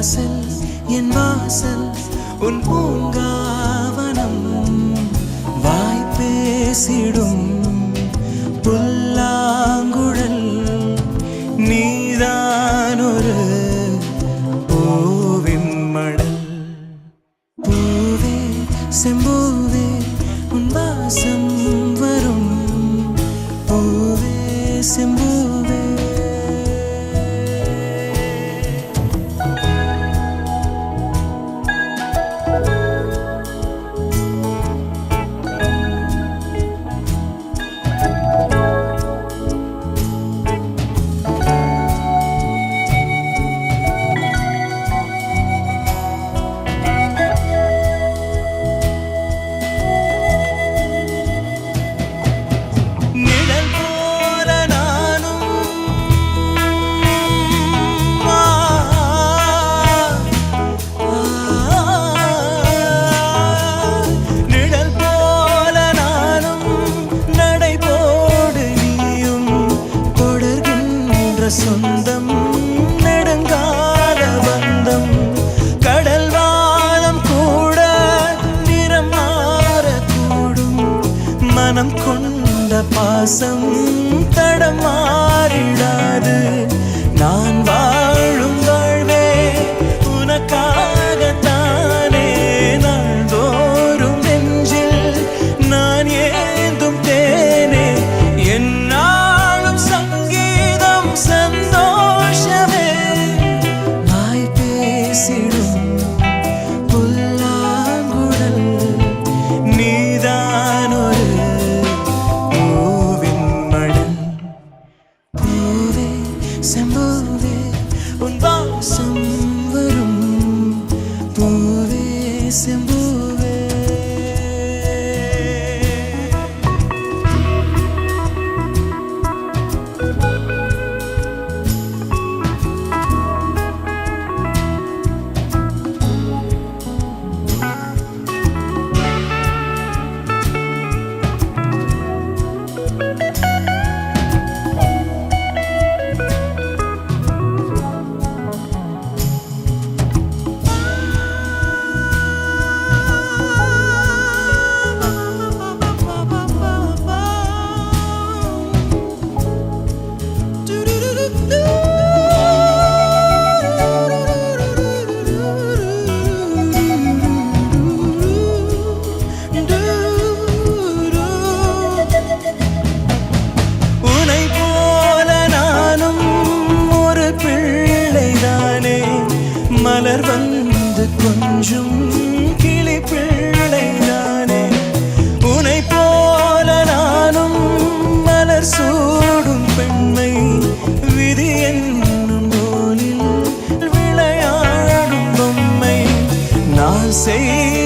வாசல் என் வாசல் உன் பூங்காவனம் வாய் பேசிடும் புல்லாங்குழல் நீதான் ஒரு பூவின் மடல் பூவே செம்பூவே உன் வாசம் வரும் பூவே செம்பூவே சொந்தம் நெடுங்கால பந்தம் கடல் வானம் கூட நிறம் மாறக்கூடும் மனம் கொண்ட பாசம் தடம் மாறிடாது நான் வாழும் வாழ்வே உனக்காகத்தானே நாள்தோறும் நெஞ்சில் நான் ஏந்தும் தேனே என்னாலும் சந்தோஷமே வாய் பேசிடும் புல்லாங்குழல் நீதான் ஒரு பூவின் மடல் பூவே செம்பூவே உன் வாசம் வரும் பூவே செம்பூவே மலர் வந்து கொஞ்சம் கிளி பிள்ளை நானே உனை போல நானும் மலர் சூடும் பெண்மை விதி என்னும் நூலில் விளையாடும் பொம்மை நான் செய்